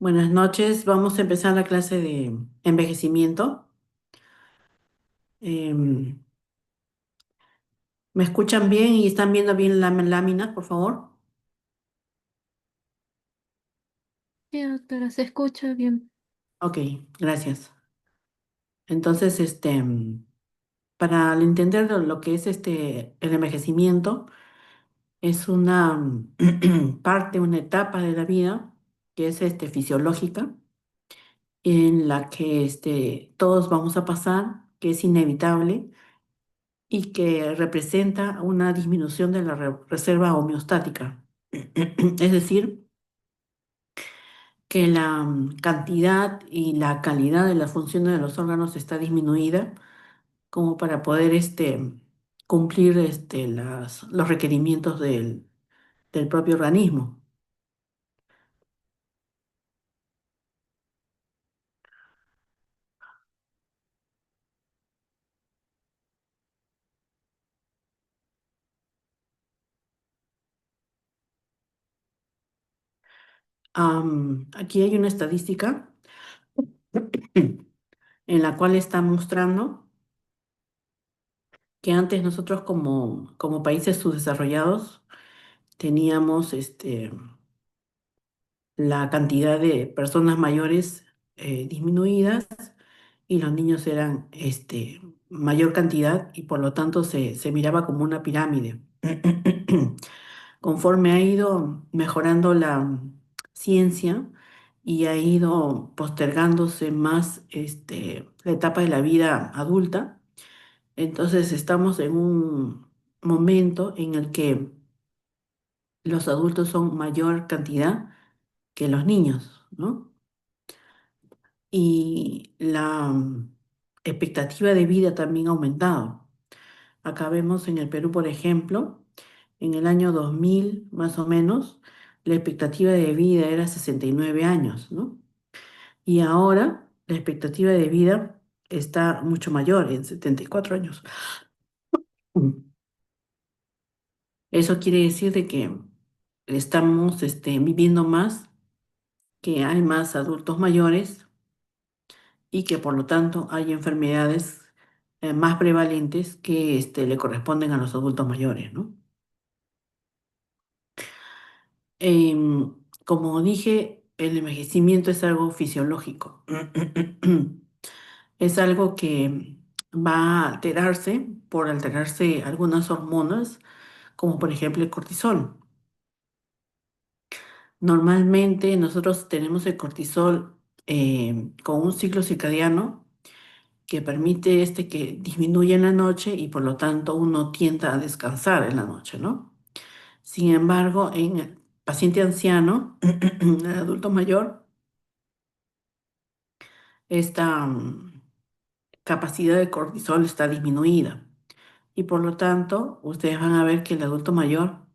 Buenas noches, vamos a empezar la clase de envejecimiento. Em, ¿Me escuchan bien y están viendo bien la lámina, por favor? Sí, doctora, se escucha bien. Ok, gracias. Entonces, para entender lo que es el envejecimiento, es una parte, una etapa de la vida que es fisiológica, en la que todos vamos a pasar, que es inevitable y que representa una disminución de la reserva homeostática. Es decir, que la cantidad y la calidad de las funciones de los órganos está disminuida como para poder cumplir los requerimientos del propio organismo. Aquí hay una estadística en la cual está mostrando que antes nosotros como países subdesarrollados teníamos la cantidad de personas mayores disminuidas y los niños eran mayor cantidad y por lo tanto se miraba como una pirámide. Conforme ha ido mejorando la ciencia y ha ido postergándose más la etapa de la vida adulta, entonces estamos en un momento en el que los adultos son mayor cantidad que los niños, ¿no? Y la expectativa de vida también ha aumentado. Acá vemos en el Perú, por ejemplo, en el año 2000 más o menos, la expectativa de vida era 69 años, ¿no? Y ahora la expectativa de vida está mucho mayor, en 74 años. Mm. Eso quiere decir de que estamos viviendo más, que hay más adultos mayores y que por lo tanto hay enfermedades más prevalentes que le corresponden a los adultos mayores, ¿no? Como dije, el envejecimiento es algo fisiológico. Es algo que va a alterarse por alterarse algunas hormonas, como por ejemplo el cortisol. Normalmente nosotros tenemos el cortisol con un ciclo circadiano que permite que disminuya en la noche y por lo tanto uno tienda a descansar en la noche, ¿no? Sin embargo, en el paciente anciano, el adulto mayor, esta capacidad de cortisol está disminuida y por lo tanto ustedes van a ver que el adulto mayor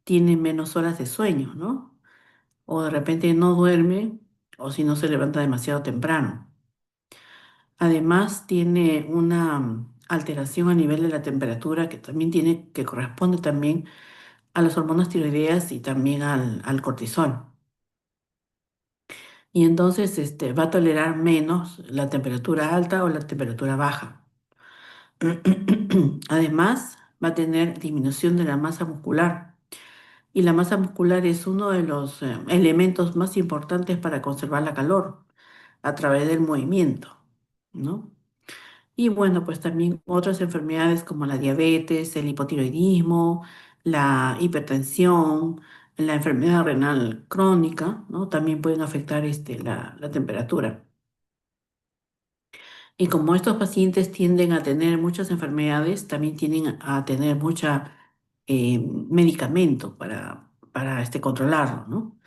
tiene menos horas de sueño, ¿no? O de repente no duerme o si no se levanta demasiado temprano. Además, tiene una alteración a nivel de la temperatura que también que corresponde también a las hormonas tiroideas y también al cortisol. Y entonces va a tolerar menos la temperatura alta o la temperatura baja. Además, va a tener disminución de la masa muscular. Y la masa muscular es uno de los elementos más importantes para conservar la calor a través del movimiento, ¿no? Y bueno, pues también otras enfermedades como la diabetes, el hipotiroidismo, la hipertensión, la enfermedad renal crónica, ¿no? También pueden afectar la temperatura. Y como estos pacientes tienden a tener muchas enfermedades, también tienden a tener mucha medicamento para controlarlo, ¿no?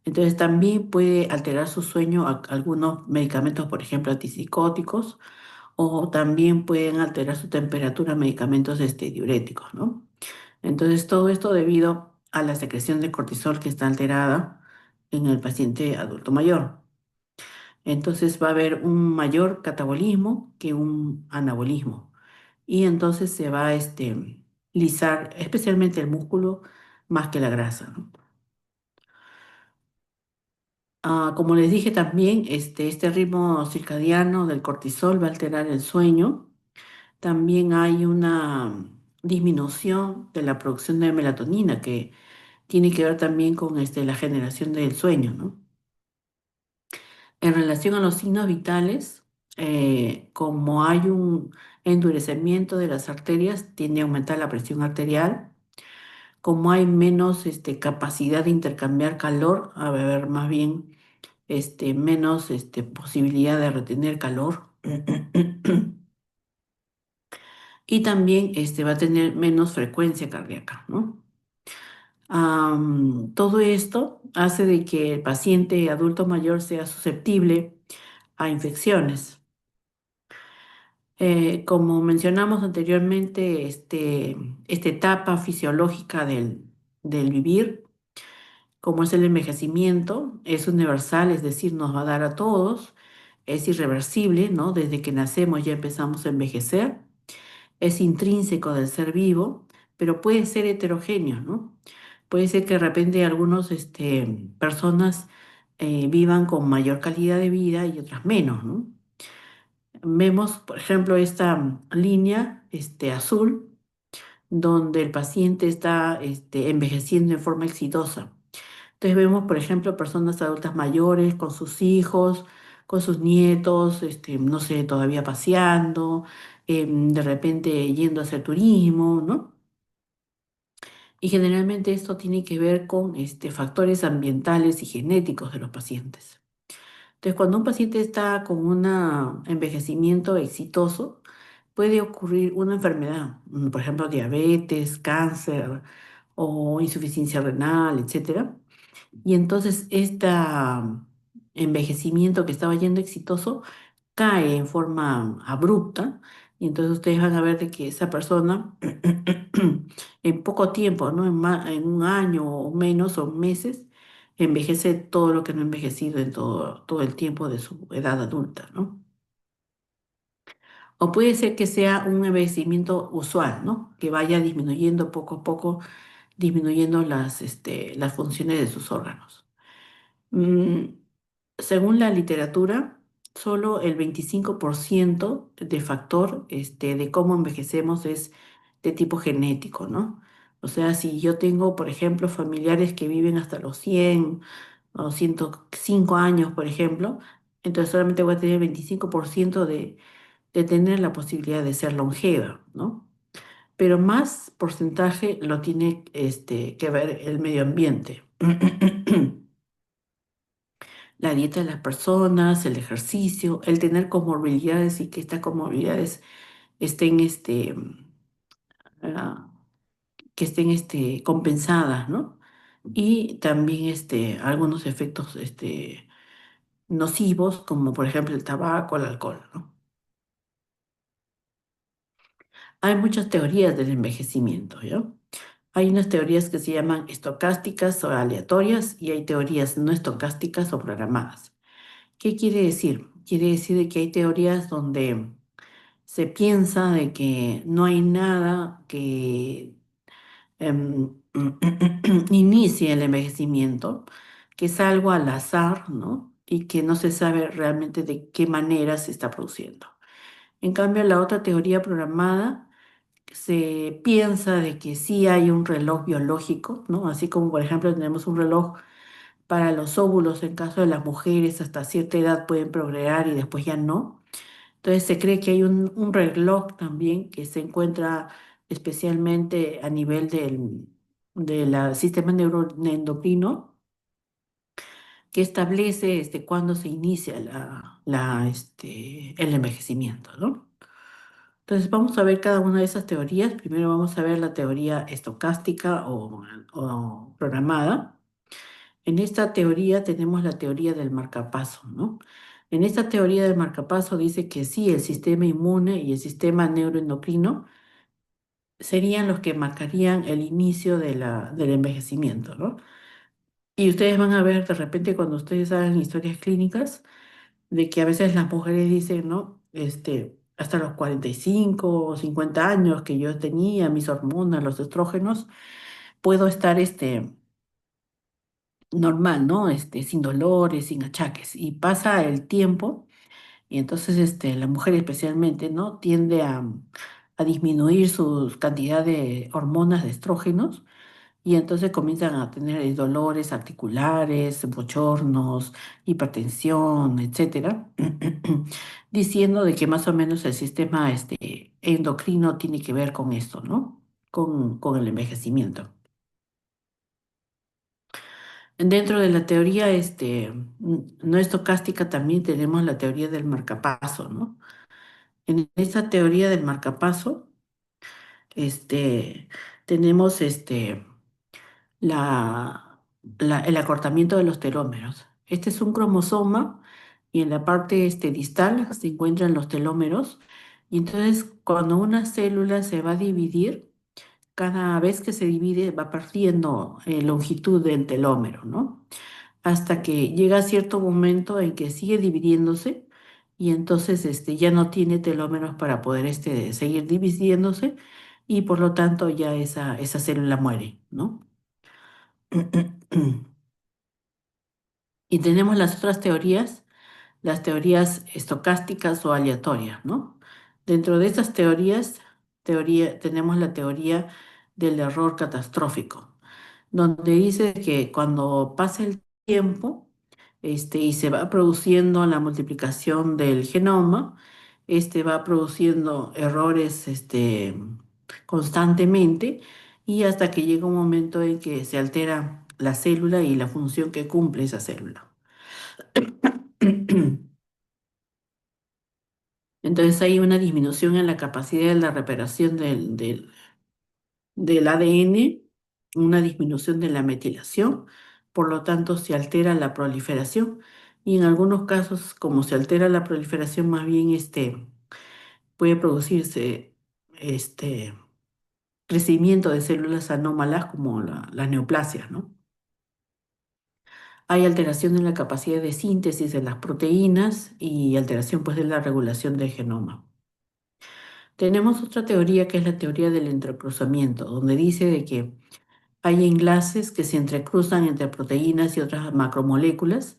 Entonces también puede alterar su sueño algunos medicamentos, por ejemplo, antipsicóticos, o también pueden alterar su temperatura medicamentos diuréticos, ¿no? Entonces todo esto debido a la secreción de cortisol que está alterada en el paciente adulto mayor. Entonces va a haber un mayor catabolismo que un anabolismo. Y entonces se va a lisar especialmente el músculo más que la grasa, ¿no? Como les dije también, este ritmo circadiano del cortisol va a alterar el sueño. También hay una disminución de la producción de melatonina que tiene que ver también con la generación del sueño, ¿no? En relación a los signos vitales, como hay un endurecimiento de las arterias, tiende a aumentar la presión arterial. Como hay menos capacidad de intercambiar calor, a haber más bien menos posibilidad de retener calor. Y también va a tener menos frecuencia cardíaca, ¿no? Todo esto hace de que el paciente adulto mayor sea susceptible a infecciones. Como mencionamos anteriormente, esta etapa fisiológica del vivir, como es el envejecimiento, es universal, es decir, nos va a dar a todos, es irreversible, ¿no? Desde que nacemos ya empezamos a envejecer, es intrínseco del ser vivo, pero puede ser heterogéneo, ¿no? Puede ser que de repente algunas personas vivan con mayor calidad de vida y otras menos, ¿no? Vemos, por ejemplo, esta línea azul, donde el paciente está envejeciendo en forma exitosa. Entonces vemos, por ejemplo, personas adultas mayores con sus hijos, con sus nietos, no sé, todavía paseando, de repente yendo a hacer turismo, ¿no? Y generalmente esto tiene que ver con factores ambientales y genéticos de los pacientes. Entonces, cuando un paciente está con un envejecimiento exitoso, puede ocurrir una enfermedad, por ejemplo, diabetes, cáncer o insuficiencia renal, etcétera. Y entonces este envejecimiento que estaba yendo exitoso cae en forma abrupta y entonces ustedes van a ver de que esa persona en poco tiempo, ¿no? En un año o menos o meses, envejece todo lo que no ha envejecido en todo el tiempo de su edad adulta, ¿no? O puede ser que sea un envejecimiento usual, ¿no? Que vaya disminuyendo poco a poco, disminuyendo las funciones de sus órganos. Mm, Según la literatura, solo el 25% de factor de cómo envejecemos es de tipo genético, ¿no? O sea, si yo tengo, por ejemplo, familiares que viven hasta los 100 o 105 años, por ejemplo, entonces solamente voy a tener 25% de tener la posibilidad de ser longeva, ¿no? Pero más porcentaje lo tiene que ver el medio ambiente. La dieta de las personas, el ejercicio, el tener comorbilidades y que estas comorbilidades estén, ah, que estén compensadas, ¿no? Y también algunos efectos nocivos, como por ejemplo el tabaco, el alcohol, ¿no? Hay muchas teorías del envejecimiento, ¿ya? Hay unas teorías que se llaman estocásticas o aleatorias y hay teorías no estocásticas o programadas. ¿Qué quiere decir? Quiere decir de que hay teorías donde se piensa de que no hay nada que inicie el envejecimiento, que es algo al azar, ¿no? Y que no se sabe realmente de qué manera se está produciendo. En cambio, la otra teoría programada se piensa de que sí hay un reloj biológico, ¿no? Así como, por ejemplo, tenemos un reloj para los óvulos, en caso de las mujeres, hasta cierta edad pueden procrear y después ya no. Entonces se cree que hay un reloj también que se encuentra especialmente a nivel del sistema neuroendocrino que establece cuándo se inicia el envejecimiento, ¿no? Entonces vamos a ver cada una de esas teorías. Primero vamos a ver la teoría estocástica o programada. En esta teoría tenemos la teoría del marcapaso, ¿no? En esta teoría del marcapaso dice que sí, el sistema inmune y el sistema neuroendocrino serían los que marcarían el inicio del envejecimiento, ¿no? Y ustedes van a ver de repente cuando ustedes hagan historias clínicas de que a veces las mujeres dicen, ¿no? Hasta los 45 o 50 años que yo tenía mis hormonas, los estrógenos, puedo estar normal, ¿no? Sin dolores, sin achaques. Y pasa el tiempo y entonces la mujer especialmente, ¿no? Tiende a disminuir su cantidad de hormonas de estrógenos y entonces comienzan a tener dolores articulares, bochornos, hipertensión, etcétera, diciendo de que más o menos el sistema endocrino tiene que ver con esto, ¿no? Con el envejecimiento. Dentro de la teoría no estocástica también tenemos la teoría del marcapaso, ¿no? En esta teoría del marcapaso, este, tenemos el acortamiento de los telómeros. Este es un cromosoma y en la parte distal se encuentran los telómeros. Y entonces, cuando una célula se va a dividir, cada vez que se divide va perdiendo longitud del telómero, ¿no? Hasta que llega a cierto momento en que sigue dividiéndose y entonces ya no tiene telómeros para poder seguir dividiéndose y por lo tanto ya esa célula muere, ¿no? Y tenemos las otras teorías, las teorías estocásticas o aleatorias, ¿no? Dentro de estas teorías, tenemos la teoría del error catastrófico, donde dice que cuando pasa el tiempo, y se va produciendo la multiplicación del genoma, este va produciendo errores, constantemente y hasta que llega un momento en que se altera la célula y la función que cumple esa célula. Entonces hay una disminución en la capacidad de la reparación del ADN, una disminución de la metilación, por lo tanto se altera la proliferación y en algunos casos, como se altera la proliferación, más bien puede producirse este crecimiento de células anómalas como las neoplasias, ¿no? Hay alteración en la capacidad de síntesis de las proteínas y alteración pues de la regulación del genoma. Tenemos otra teoría que es la teoría del entrecruzamiento, donde dice de que hay enlaces que se entrecruzan entre proteínas y otras macromoléculas,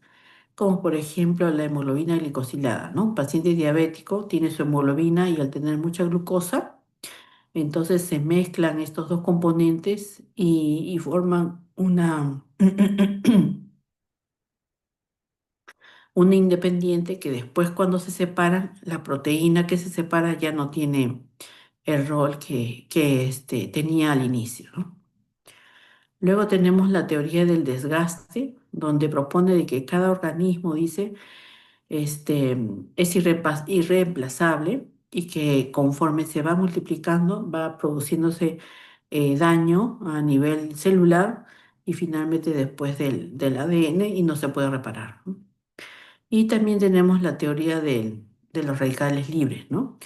como por ejemplo la hemoglobina glicosilada, ¿no? Un paciente diabético tiene su hemoglobina y al tener mucha glucosa, entonces se mezclan estos dos componentes y forman una independiente que después cuando se separan, la proteína que se separa ya no tiene el rol que tenía al inicio, ¿no? Luego tenemos la teoría del desgaste, donde propone de que cada organismo, dice, es irreemplazable y que conforme se va multiplicando va produciéndose daño a nivel celular y finalmente después del ADN y no se puede reparar, ¿no? Y también tenemos la teoría de los radicales libres, ¿no?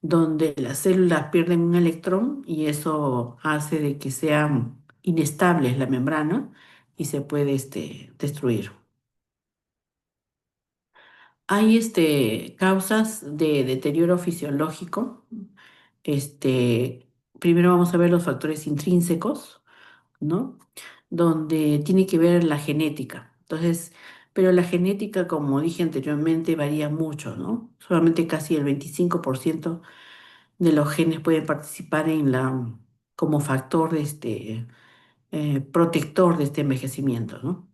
Donde las células pierden un electrón y eso hace de que sean inestables la membrana y se puede destruir. Hay causas de deterioro fisiológico. Primero vamos a ver los factores intrínsecos, ¿no? Donde tiene que ver la genética. Entonces, pero la genética, como dije anteriormente, varía mucho, ¿no? Solamente casi el 25% de los genes pueden participar como factor protector de este envejecimiento, ¿no?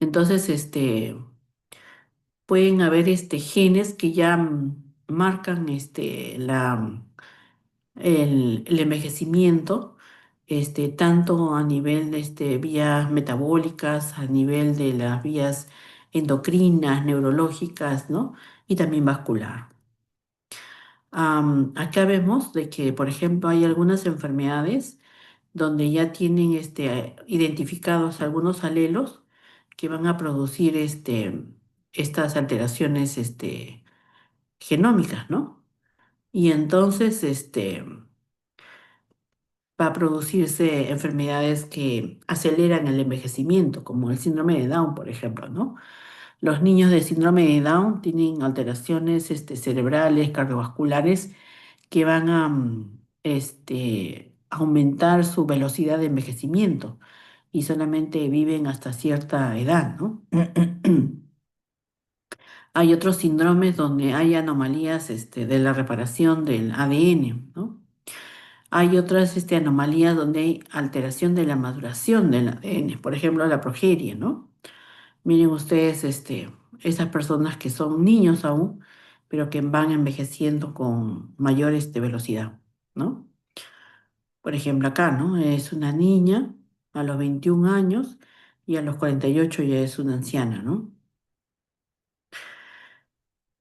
Entonces, pueden haber genes que ya marcan el envejecimiento, tanto a nivel de vías metabólicas, a nivel de las vías endocrinas, neurológicas, ¿no? Y también vascular. Acá vemos de que, por ejemplo, hay algunas enfermedades donde ya tienen identificados algunos alelos que van a producir estas alteraciones genómicas, ¿no? Y entonces va a producirse enfermedades que aceleran el envejecimiento, como el síndrome de Down, por ejemplo, ¿no? Los niños de síndrome de Down tienen alteraciones cerebrales, cardiovasculares, que van a aumentar su velocidad de envejecimiento. y solamente viven hasta cierta edad, ¿no? Hay otros síndromes donde hay anomalías de la reparación del ADN, ¿no? Hay otras anomalías donde hay alteración de la maduración del ADN, por ejemplo, la progeria, ¿no? Miren ustedes, esas personas que son niños aún, pero que van envejeciendo con mayor velocidad, ¿no? Por ejemplo, acá, ¿no? Es una niña a los 21 años y a los 48 ya es una anciana, ¿no?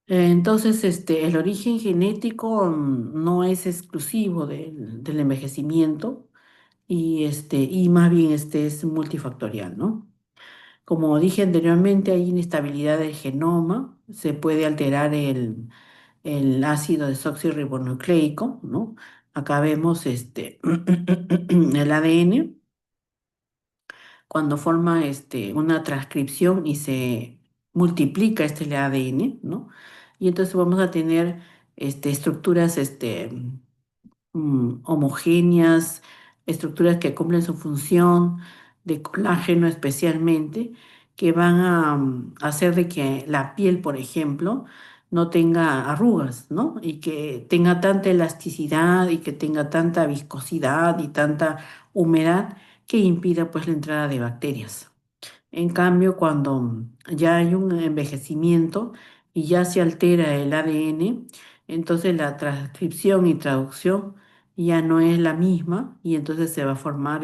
Entonces, el origen genético no es exclusivo del envejecimiento y más bien es multifactorial, ¿no? Como dije anteriormente, hay inestabilidad del genoma, se puede alterar el ácido desoxirribonucleico, ¿no? Acá vemos el ADN cuando forma una transcripción y se multiplica el ADN, ¿no? Y entonces vamos a tener estructuras homogéneas, estructuras que cumplen su función, de colágeno especialmente, que van a hacer de que la piel, por ejemplo, no tenga arrugas, ¿no? Y que tenga tanta elasticidad y que tenga tanta viscosidad y tanta humedad que impida pues la entrada de bacterias. En cambio, cuando ya hay un envejecimiento y ya se altera el ADN, entonces la transcripción y traducción ya no es la misma y entonces se va a formar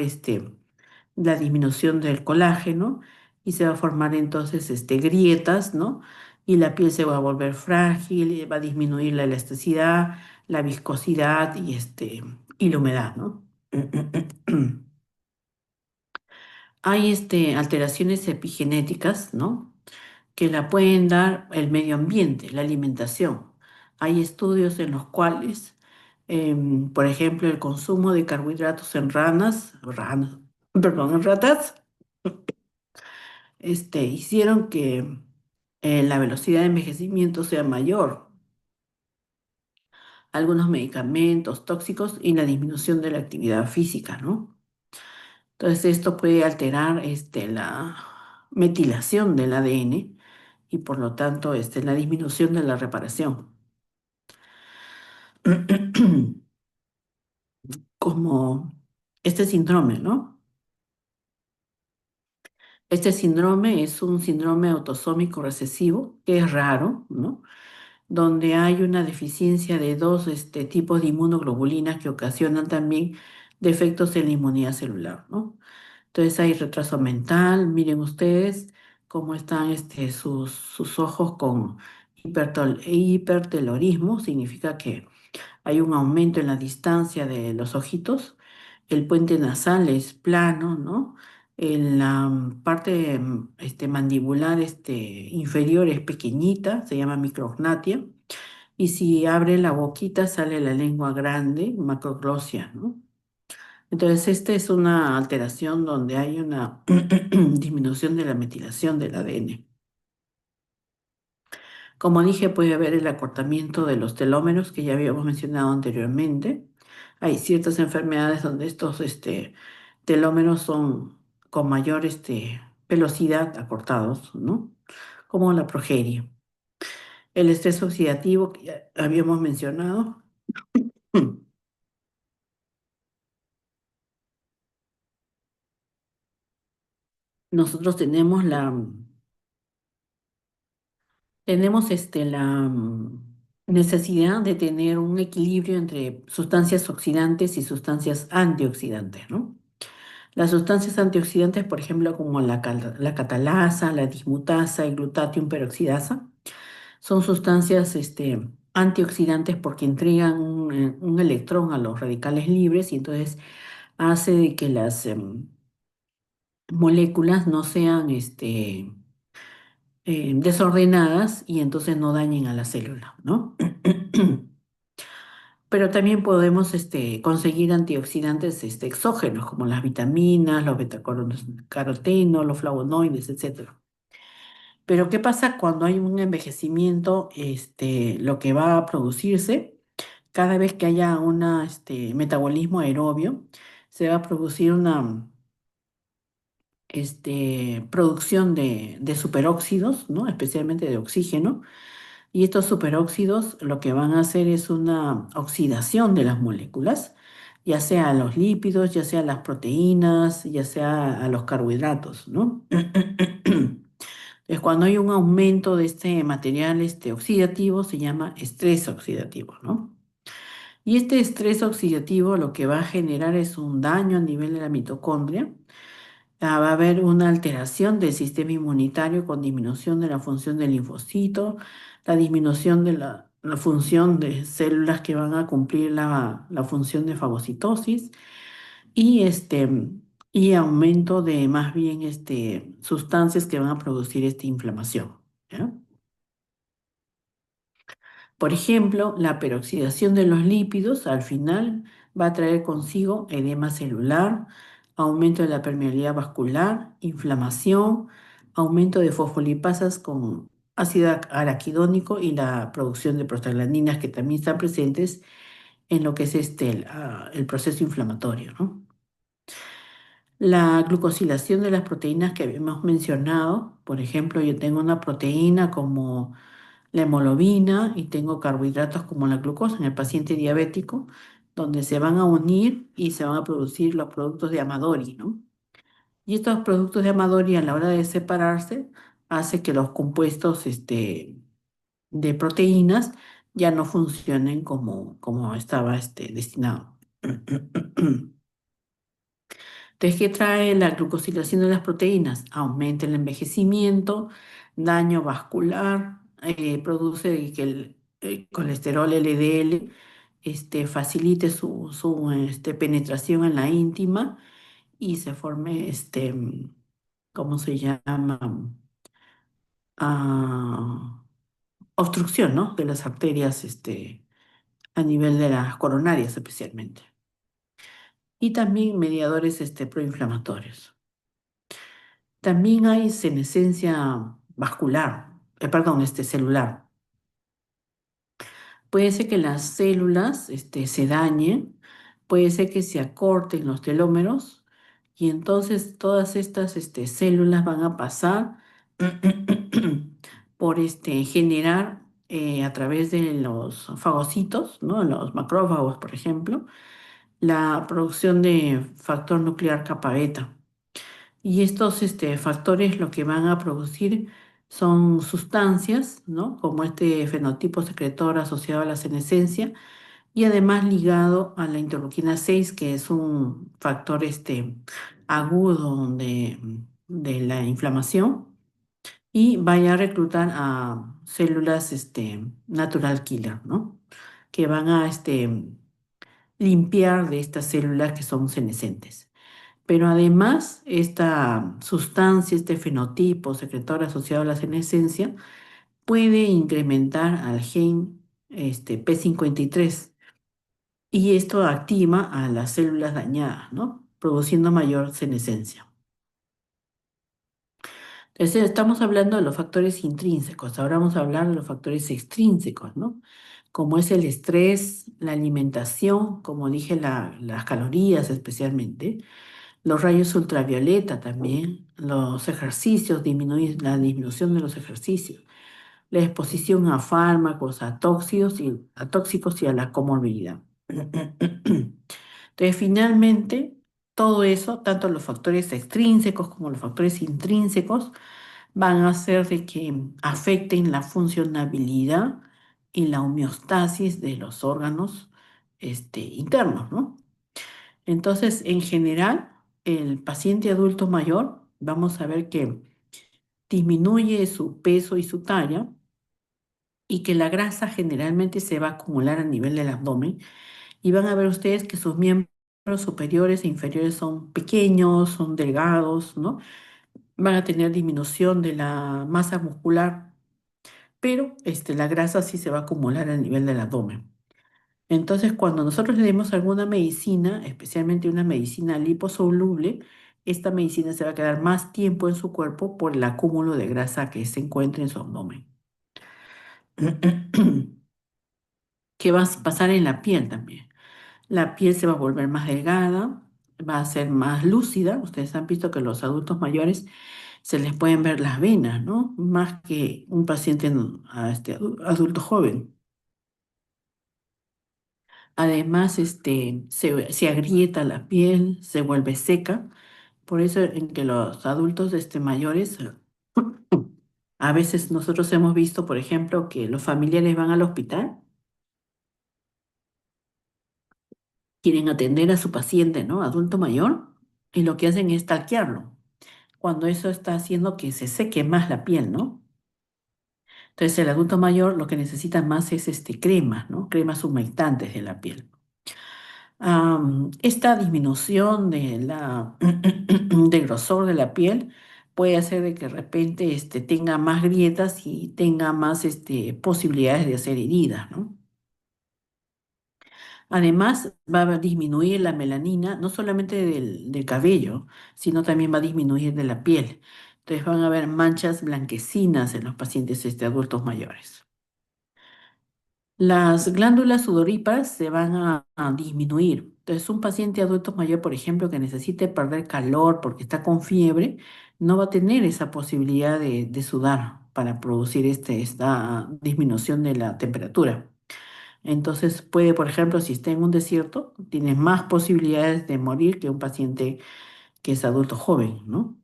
la disminución del colágeno y se va a formar entonces grietas, ¿no? Y la piel se va a volver frágil, y va a disminuir la elasticidad, la viscosidad y la humedad, ¿no? Hay alteraciones epigenéticas, ¿no? Que la pueden dar el medio ambiente, la alimentación. Hay estudios en los cuales, por ejemplo, el consumo de carbohidratos en perdón, en ratas, hicieron que la velocidad de envejecimiento sea mayor. Algunos medicamentos tóxicos y la disminución de la actividad física, ¿no? Entonces esto puede alterar la metilación del ADN y por lo tanto la disminución de la reparación. Como este síndrome, ¿no? Este síndrome es un síndrome autosómico recesivo, que es raro, ¿no? Donde hay una deficiencia de dos tipos de inmunoglobulinas que ocasionan también defectos en la inmunidad celular, ¿no? Entonces hay retraso mental, miren ustedes cómo están sus ojos con hipertelorismo, significa que hay un aumento en la distancia de los ojitos. El puente nasal es plano, ¿no? En la parte mandibular inferior es pequeñita, se llama micrognatia. Y si abre la boquita sale la lengua grande, macroglosia, ¿no? Entonces, esta es una alteración donde hay una disminución de la metilación del ADN. Como dije, puede haber el acortamiento de los telómeros que ya habíamos mencionado anteriormente. Hay ciertas enfermedades donde estos telómeros son con mayor velocidad acortados, ¿no? Como la progeria. El estrés oxidativo que ya habíamos mencionado. Nosotros tenemos la necesidad de tener un equilibrio entre sustancias oxidantes y sustancias antioxidantes, ¿no? Las sustancias antioxidantes, por ejemplo, como la catalasa, la dismutasa y glutatión peroxidasa, son sustancias antioxidantes porque entregan un electrón a los radicales libres y entonces hace de que las moléculas no sean desordenadas y entonces no dañen a la célula, ¿no? Pero también podemos conseguir antioxidantes exógenos, como las vitaminas, los betacarotenos, los flavonoides, etcétera. Pero ¿qué pasa cuando hay un envejecimiento? Lo que va a producirse, cada vez que haya un metabolismo aerobio, se va a producir producción de superóxidos, ¿no? Especialmente de oxígeno. Y estos superóxidos lo que van a hacer es una oxidación de las moléculas, ya sea a los lípidos, ya sea a las proteínas, ya sea a los carbohidratos, ¿no? Entonces, cuando hay un aumento de este material oxidativo, se llama estrés oxidativo, ¿no? Y este estrés oxidativo lo que va a generar es un daño a nivel de la mitocondria. Va a haber una alteración del sistema inmunitario con disminución de la función del linfocito, la disminución de la función de células que van a cumplir la función de fagocitosis y, y aumento de más bien sustancias que van a producir esta inflamación. ¿Ya? Por ejemplo, la peroxidación de los lípidos al final va a traer consigo edema celular, aumento de la permeabilidad vascular, inflamación, aumento de fosfolipasas con ácido araquidónico y la producción de prostaglandinas que también están presentes en lo que es el proceso inflamatorio, ¿no? La glucosilación de las proteínas que habíamos mencionado, por ejemplo, yo tengo una proteína como la hemoglobina y tengo carbohidratos como la glucosa en el paciente diabético, donde se van a unir y se van a producir los productos de Amadori, ¿no? Y estos productos de Amadori a la hora de separarse hace que los compuestos de proteínas ya no funcionen como estaba destinado. Entonces, ¿qué trae la glucosilación de las proteínas? Aumenta el envejecimiento, daño vascular, produce que el colesterol LDL facilite su penetración en la íntima y se forme, ¿cómo se llama? Ah, obstrucción, ¿no? De las arterias a nivel de las coronarias especialmente. Y también mediadores proinflamatorios. También hay senescencia vascular, perdón, celular. Puede ser que las células se dañen, puede ser que se acorten los telómeros y entonces todas estas células van a pasar por generar a través de los fagocitos, ¿no? Los macrófagos, por ejemplo, la producción de factor nuclear capa beta. Y estos factores lo que van a producir son sustancias, ¿no? Como este fenotipo secretor asociado a la senescencia y además ligado a la interleuquina 6, que es un factor agudo de la inflamación y vaya a reclutar a células natural killer, ¿no? Que van a limpiar de estas células que son senescentes. Pero además, esta sustancia, este fenotipo secretor asociado a la senescencia, puede incrementar al gen P53 y esto activa a las células dañadas, ¿no? Produciendo mayor senescencia. Entonces, estamos hablando de los factores intrínsecos, ahora vamos a hablar de los factores extrínsecos, ¿no? Como es el estrés, la alimentación, como dije, las calorías especialmente los rayos ultravioleta también, los ejercicios, disminuir, la disminución de los ejercicios, la exposición a fármacos, a tóxicos y a la comorbilidad. Entonces, finalmente, todo eso, tanto los factores extrínsecos como los factores intrínsecos, van a hacer de que afecten la funcionabilidad y la homeostasis de los órganos internos, ¿no? Entonces, en general, el paciente adulto mayor, vamos a ver que disminuye su peso y su talla y que la grasa generalmente se va a acumular a nivel del abdomen y van a ver ustedes que sus miembros superiores e inferiores son pequeños, son delgados, ¿no? Van a tener disminución de la masa muscular, pero la grasa sí se va a acumular a nivel del abdomen. Entonces, cuando nosotros le demos alguna medicina, especialmente una medicina liposoluble, esta medicina se va a quedar más tiempo en su cuerpo por el acúmulo de grasa que se encuentra en su abdomen. ¿Qué va a pasar en la piel también? La piel se va a volver más delgada, va a ser más lúcida. Ustedes han visto que los adultos mayores se les pueden ver las venas, ¿no? Más que un paciente adulto joven. Además, se agrieta la piel, se vuelve seca. Por eso en que los adultos mayores, a veces nosotros hemos visto, por ejemplo, que los familiares van al hospital, quieren atender a su paciente, ¿no? Adulto mayor, y lo que hacen es talquearlo, cuando eso está haciendo que se seque más la piel, ¿no? Entonces el adulto mayor lo que necesita más es cremas, ¿no? Cremas humectantes de la piel. Esta disminución de grosor de la piel puede hacer de que de repente tenga más grietas y tenga más posibilidades de hacer heridas, ¿no? Además, va a disminuir la melanina, no solamente del cabello, sino también va a disminuir de la piel. Entonces van a haber manchas blanquecinas en los pacientes adultos mayores. Las glándulas sudoríparas se van a disminuir. Entonces, un paciente adulto mayor, por ejemplo, que necesite perder calor porque está con fiebre, no va a tener esa posibilidad de sudar para producir esta disminución de la temperatura. Entonces, puede, por ejemplo, si está en un desierto, tiene más posibilidades de morir que un paciente que es adulto joven, ¿no?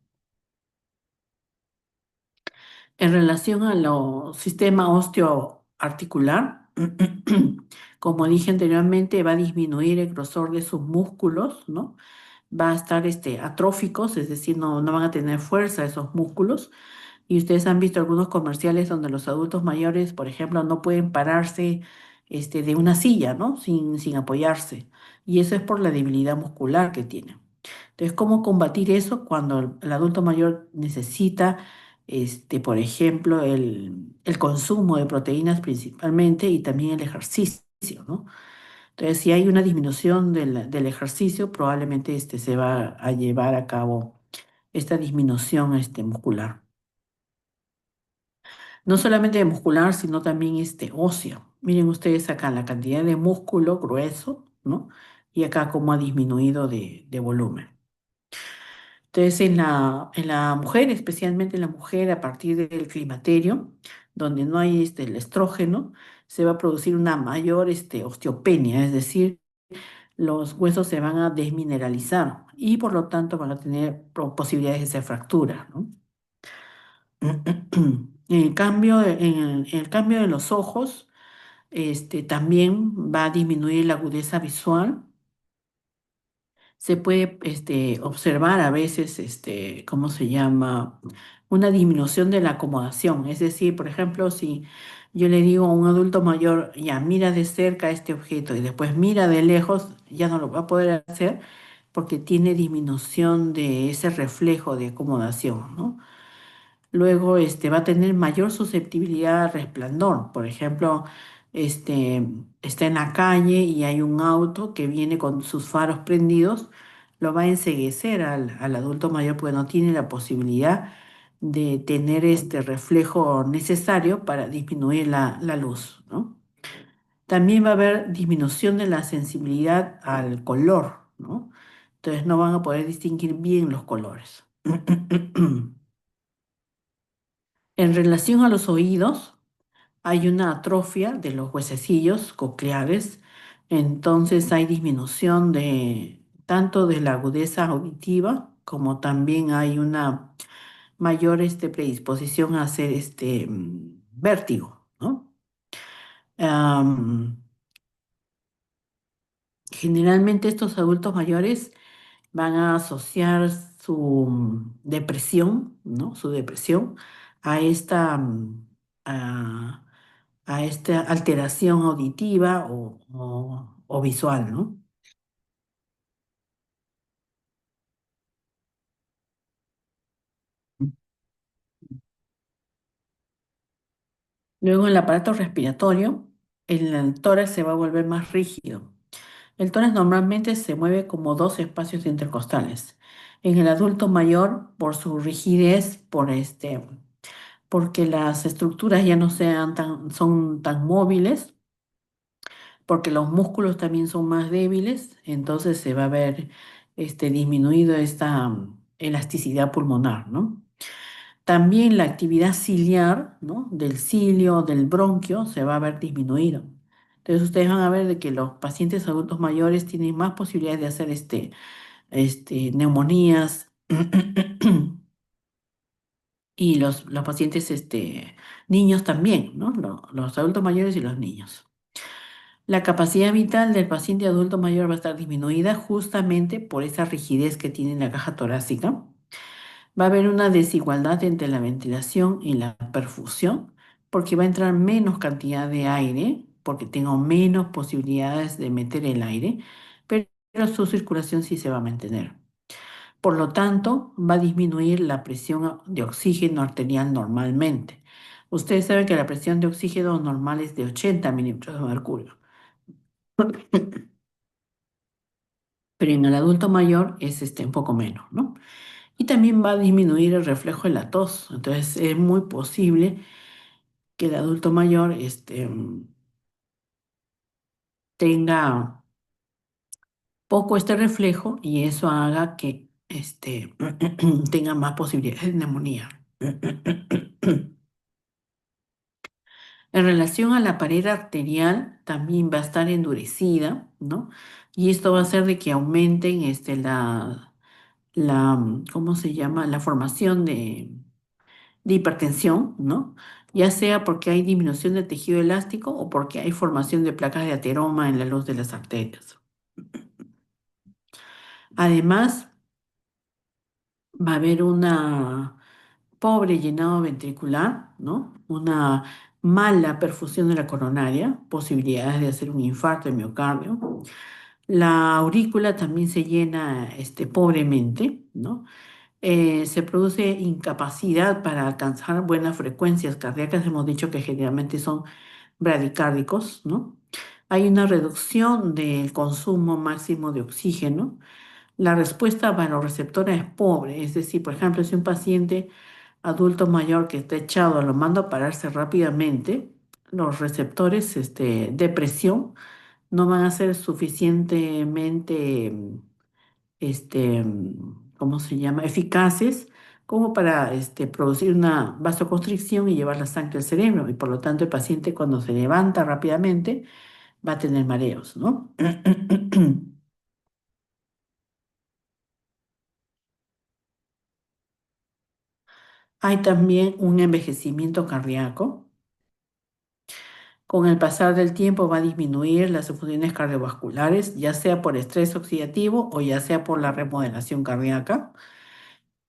En relación a lo sistema osteoarticular, como dije anteriormente, va a disminuir el grosor de sus músculos, ¿no? Va a estar atróficos, es decir, no van a tener fuerza esos músculos. Y ustedes han visto algunos comerciales donde los adultos mayores, por ejemplo, no pueden pararse de una silla, ¿no? Sin apoyarse. Y eso es por la debilidad muscular que tienen. Entonces, ¿cómo combatir eso cuando el adulto mayor necesita, por ejemplo, el consumo de proteínas principalmente y también el ejercicio, ¿no? Entonces, si hay una disminución del ejercicio, probablemente se va a llevar a cabo esta disminución muscular. No solamente muscular, sino también óseo. Miren ustedes acá la cantidad de músculo grueso, ¿no? Y acá cómo ha disminuido de volumen. Entonces, en la mujer, especialmente en la mujer, a partir del climaterio, donde no hay el estrógeno, se va a producir una mayor osteopenia, es decir, los huesos se van a desmineralizar y por lo tanto van a tener posibilidades de hacer fracturas, ¿no? En el cambio de los ojos, también va a disminuir la agudeza visual. Se puede observar a veces, ¿cómo se llama? Una disminución de la acomodación. Es decir, por ejemplo, si yo le digo a un adulto mayor, ya mira de cerca este objeto y después mira de lejos, ya no lo va a poder hacer porque tiene disminución de ese reflejo de acomodación, ¿no? Luego va a tener mayor susceptibilidad al resplandor. Por ejemplo, está en la calle y hay un auto que viene con sus faros prendidos, lo va a enceguecer al adulto mayor porque no tiene la posibilidad de tener este reflejo necesario para disminuir la luz, ¿no? También va a haber disminución de la sensibilidad al color, ¿no? Entonces no van a poder distinguir bien los colores. En relación a los oídos, hay una atrofia de los huesecillos cocleares, entonces hay disminución de tanto de la agudeza auditiva como también hay una mayor predisposición a hacer vértigo, ¿no? Am, Generalmente estos adultos mayores van a asociar su depresión, ¿no? Su depresión a a, a esta alteración auditiva o visual, ¿no? Luego en el aparato respiratorio, el tórax se va a volver más rígido. El tórax normalmente se mueve como dos espacios intercostales. En el adulto mayor, por su rigidez, porque las estructuras ya no son tan móviles, porque los músculos también son más débiles, entonces se va a ver disminuido esta elasticidad pulmonar, ¿no? También la actividad ciliar, ¿no? Del cilio, del bronquio, se va a ver disminuido. Entonces ustedes van a ver de que los pacientes adultos mayores tienen más posibilidades de hacer neumonías y los pacientes niños también, ¿no? Los adultos mayores y los niños. La capacidad vital del paciente adulto mayor va a estar disminuida justamente por esa rigidez que tiene la caja torácica. Va a haber una desigualdad entre la ventilación y la perfusión, porque va a entrar menos cantidad de aire, porque tengo menos posibilidades de meter el aire, pero su circulación sí se va a mantener. Por lo tanto, va a disminuir la presión de oxígeno arterial normalmente. Ustedes saben que la presión de oxígeno normal es de 80 milímetros de mercurio, pero en el adulto mayor es un poco menos, ¿no? Y también va a disminuir el reflejo de la tos. Entonces, es muy posible que el adulto mayor tenga poco este reflejo y eso haga que tenga más posibilidades de neumonía. En relación a la pared arterial, también va a estar endurecida, ¿no? Y esto va a hacer de que aumenten ¿cómo se llama? La formación de hipertensión, ¿no? Ya sea porque hay disminución de tejido elástico o porque hay formación de placas de ateroma en la luz de las arterias. Además, va a haber una pobre llenado ventricular, ¿no? Una mala perfusión de la coronaria, posibilidades de hacer un infarto de miocardio. La aurícula también se llena pobremente, ¿no? Se produce incapacidad para alcanzar buenas frecuencias cardíacas, hemos dicho que generalmente son bradicárdicos, ¿no? Hay una reducción del consumo máximo de oxígeno. La respuesta para los receptores es pobre, es decir, por ejemplo, si un paciente adulto mayor que está echado lo mando a pararse rápidamente, los receptores de presión no van a ser suficientemente ¿cómo se llama? Eficaces como para producir una vasoconstricción y llevar la sangre al cerebro. Y por lo tanto el paciente cuando se levanta rápidamente va a tener mareos, ¿no? Hay también un envejecimiento cardíaco. Con el pasar del tiempo va a disminuir las funciones cardiovasculares, ya sea por estrés oxidativo o ya sea por la remodelación cardíaca.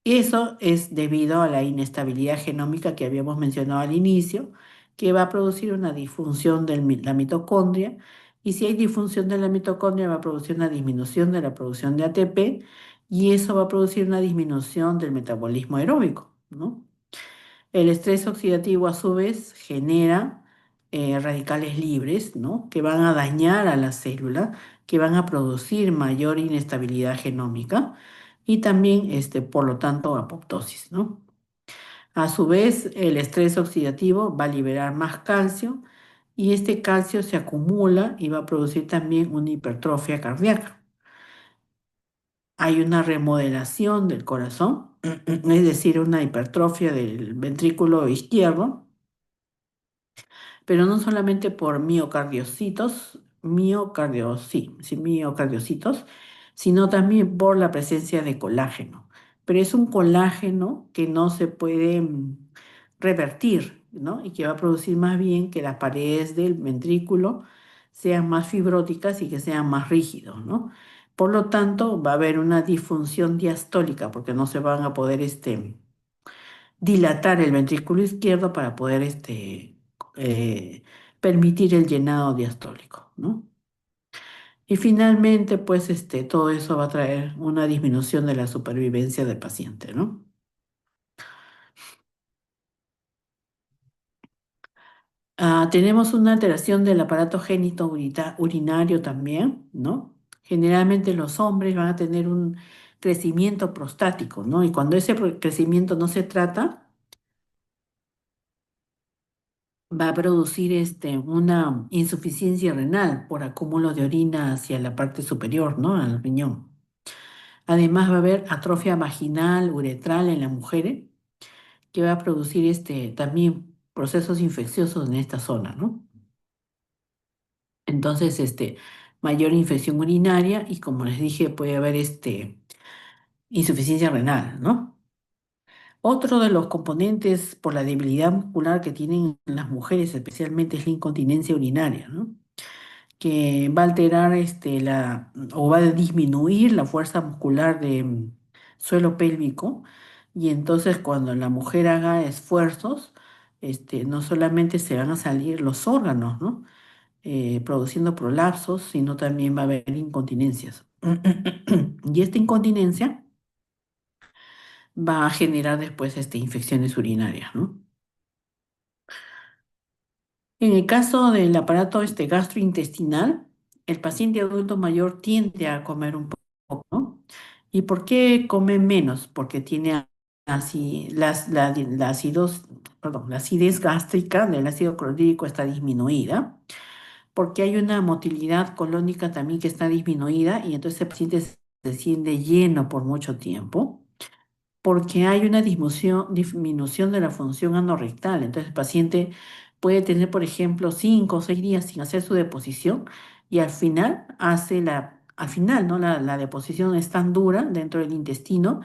Eso es debido a la inestabilidad genómica que habíamos mencionado al inicio, que va a producir una disfunción de la mitocondria. Y si hay disfunción de la mitocondria, va a producir una disminución de la producción de ATP y eso va a producir una disminución del metabolismo aeróbico, ¿no? El estrés oxidativo a su vez genera radicales libres, ¿no? Que van a dañar a la célula, que van a producir mayor inestabilidad genómica y también, por lo tanto, apoptosis, ¿no? A su vez, el estrés oxidativo va a liberar más calcio y este calcio se acumula y va a producir también una hipertrofia cardíaca. Hay una remodelación del corazón, es decir, una hipertrofia del ventrículo izquierdo, pero no solamente por sí, miocardiocitos, sino también por la presencia de colágeno. Pero es un colágeno que no se puede revertir, ¿no? Y que va a producir más bien que las paredes del ventrículo sean más fibróticas y que sean más rígidos, ¿no? Por lo tanto, va a haber una disfunción diastólica porque no se van a poder dilatar el ventrículo izquierdo para poder eh, permitir el llenado diastólico, ¿no? Y finalmente, pues todo eso va a traer una disminución de la supervivencia del paciente, ¿no? Tenemos una alteración del aparato urinario también, ¿no? Generalmente los hombres van a tener un crecimiento prostático, ¿no? Y cuando ese crecimiento no se trata, va a producir una insuficiencia renal por acúmulo de orina hacia la parte superior, ¿no? Al riñón. Además va a haber atrofia vaginal, uretral en las mujeres, que va a producir también procesos infecciosos en esta zona, ¿no? Entonces, mayor infección urinaria y como les dije, puede haber insuficiencia renal, ¿no? Otro de los componentes por la debilidad muscular que tienen las mujeres especialmente es la incontinencia urinaria, ¿no? Que va a alterar o va a disminuir la fuerza muscular del suelo pélvico y entonces cuando la mujer haga esfuerzos, no solamente se van a salir los órganos, ¿no? Produciendo prolapsos, sino también va a haber incontinencias. Y esta incontinencia va a generar después infecciones urinarias, ¿no? En el caso del aparato gastrointestinal, el paciente adulto mayor tiende a comer un poco, ¿no? ¿Y por qué come menos? Porque tiene la acidez gástrica del ácido clorhídrico está disminuida, porque hay una motilidad colónica también que está disminuida y entonces el paciente se siente lleno por mucho tiempo porque hay una disminución de la función anorrectal. Entonces el paciente puede tener, por ejemplo, 5 o 6 días sin hacer su deposición y al final, ¿no? La deposición es tan dura dentro del intestino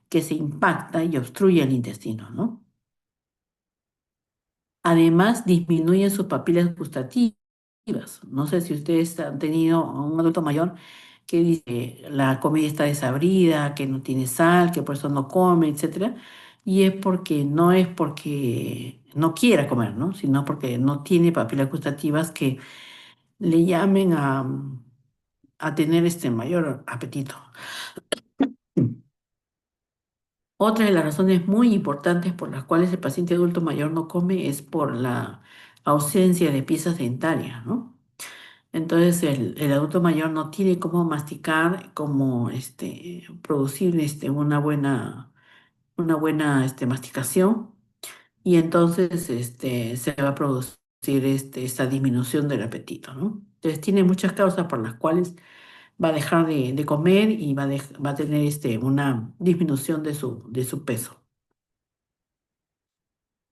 que se impacta y obstruye el intestino, ¿no? Además, disminuyen sus papilas gustativas. No sé si ustedes han tenido a un adulto mayor que dice que la comida está desabrida, que no tiene sal, que por eso no come, etcétera. Y es porque no quiera comer, ¿no? Sino porque no tiene papilas gustativas que le llamen a tener este mayor apetito. Otra de las razones muy importantes por las cuales el paciente adulto mayor no come es por la ausencia de piezas dentarias, ¿no? Entonces el adulto mayor no tiene cómo masticar, cómo producir una buena masticación y entonces se va a producir esta disminución del apetito, ¿no? Entonces tiene muchas causas por las cuales va a dejar de comer y va a tener una disminución de su peso.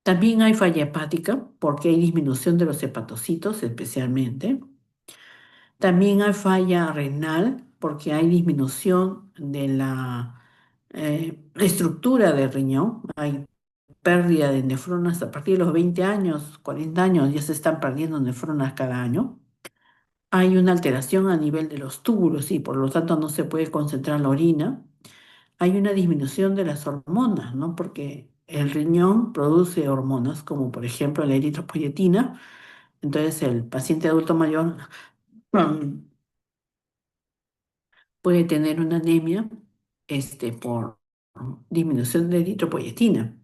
También hay falla hepática porque hay disminución de los hepatocitos especialmente. También hay falla renal porque hay disminución de la estructura del riñón. Hay pérdida de nefronas a partir de los 20 años, 40 años, ya se están perdiendo nefronas cada año. Hay una alteración a nivel de los túbulos y por lo tanto no se puede concentrar la orina. Hay una disminución de las hormonas, ¿no? Porque el riñón produce hormonas como por ejemplo la eritropoyetina. Entonces el paciente adulto mayor puede tener una anemia por disminución de eritropoyetina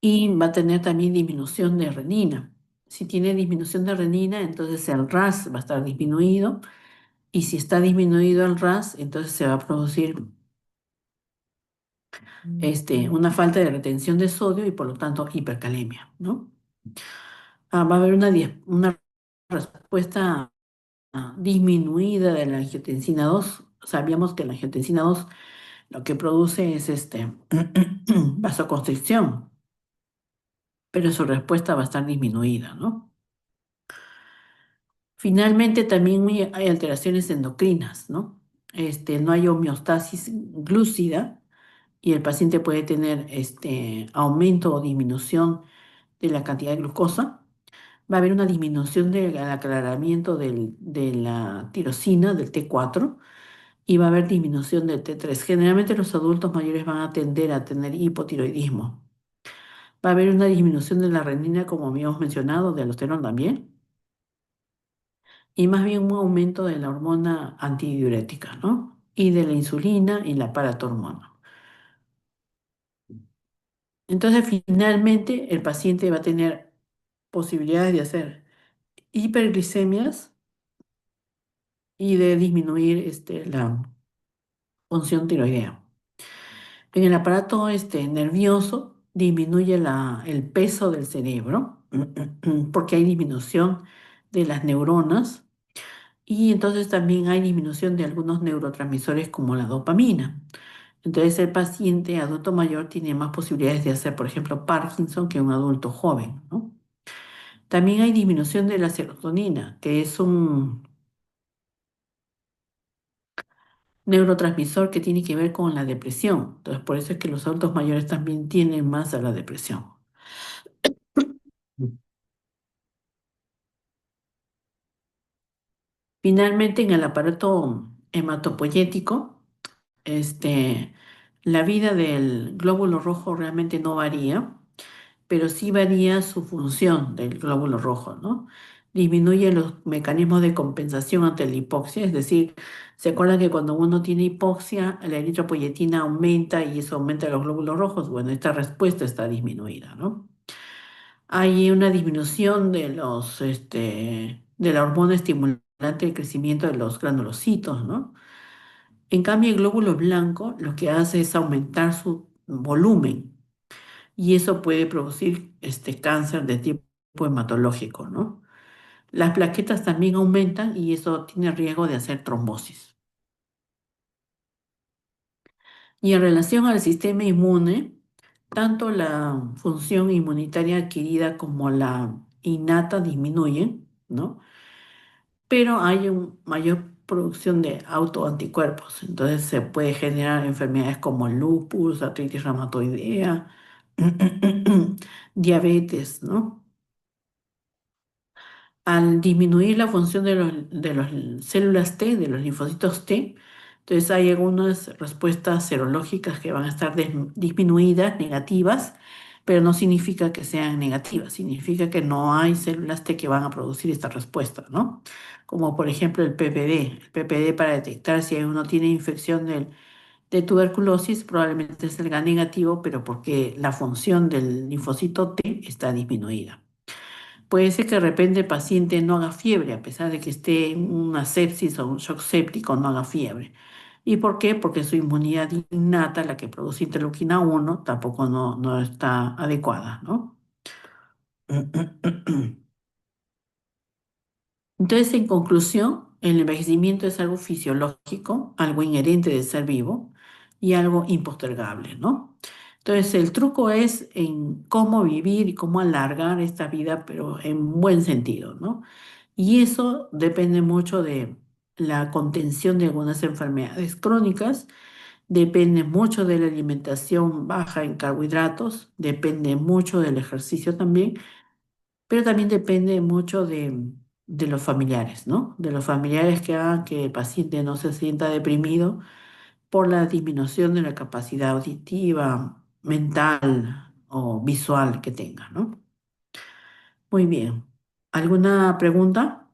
y va a tener también disminución de renina. Si tiene disminución de renina, entonces el RAS va a estar disminuido y si está disminuido el RAS, entonces se va a producir una falta de retención de sodio y por lo tanto hipercalemia, ¿no? Va a haber una respuesta disminuida de la angiotensina 2. Sabíamos que la angiotensina 2 lo que produce es vasoconstricción, pero su respuesta va a estar disminuida, ¿no? Finalmente, también hay alteraciones endocrinas, ¿no? No hay homeostasis glúcida y el paciente puede tener aumento o disminución de la cantidad de glucosa. Va a haber una disminución del aclaramiento de la tirosina, del T4, y va a haber disminución del T3. Generalmente los adultos mayores van a tender a tener hipotiroidismo. Va a haber una disminución de la renina, como habíamos mencionado, de aldosterona también, y más bien un aumento de la hormona antidiurética, ¿no? Y de la insulina y la paratormona. Entonces, finalmente, el paciente va a tener posibilidades de hacer hiperglicemias y de disminuir la función tiroidea. En el aparato nervioso disminuye el peso del cerebro porque hay disminución de las neuronas y entonces también hay disminución de algunos neurotransmisores como la dopamina. Entonces el paciente adulto mayor tiene más posibilidades de hacer, por ejemplo, Parkinson que un adulto joven, ¿no? También hay disminución de la serotonina, que es un neurotransmisor que tiene que ver con la depresión. Entonces, por eso es que los adultos mayores también tienen más a la depresión. Finalmente, en el aparato hematopoyético, este, la vida del glóbulo rojo realmente no varía, pero sí varía su función del glóbulo rojo, ¿no? Disminuye los mecanismos de compensación ante la hipoxia, es decir, se acuerdan que cuando uno tiene hipoxia, la eritropoyetina aumenta y eso aumenta los glóbulos rojos. Bueno, esta respuesta está disminuida, ¿no? Hay una disminución de la hormona estimulante del crecimiento de los granulocitos, ¿no? En cambio, el glóbulo blanco lo que hace es aumentar su volumen y eso puede producir cáncer de tipo hematológico, ¿no? Las plaquetas también aumentan y eso tiene riesgo de hacer trombosis. Y en relación al sistema inmune, tanto la función inmunitaria adquirida como la innata disminuyen, ¿no? Pero hay una mayor producción de autoanticuerpos. Entonces se puede generar enfermedades como lupus, artritis reumatoidea, diabetes, ¿no? Al disminuir la función de los células T, de los linfocitos T, entonces hay algunas respuestas serológicas que van a estar disminuidas, negativas, pero no significa que sean negativas, significa que no hay células T que van a producir esta respuesta, ¿no? Como por ejemplo el PPD para detectar si uno tiene infección de tuberculosis probablemente salga negativo, pero porque la función del linfocito T está disminuida. Puede ser que de repente el paciente no haga fiebre, a pesar de que esté en una sepsis o un shock séptico, no haga fiebre. ¿Y por qué? Porque su inmunidad innata, la que produce interleuquina 1, tampoco no está adecuada, ¿no? Entonces, en conclusión, el envejecimiento es algo fisiológico, algo inherente del ser vivo y algo impostergable, ¿no? Entonces, el truco es en cómo vivir y cómo alargar esta vida, pero en buen sentido, ¿no? Y eso depende mucho de la contención de algunas enfermedades crónicas, depende mucho de la alimentación baja en carbohidratos, depende mucho del ejercicio también, pero también depende mucho de los familiares, ¿no? De los familiares que hagan que el paciente no se sienta deprimido por la disminución de la capacidad auditiva, mental o visual que tenga, ¿no? Muy bien. ¿Alguna pregunta?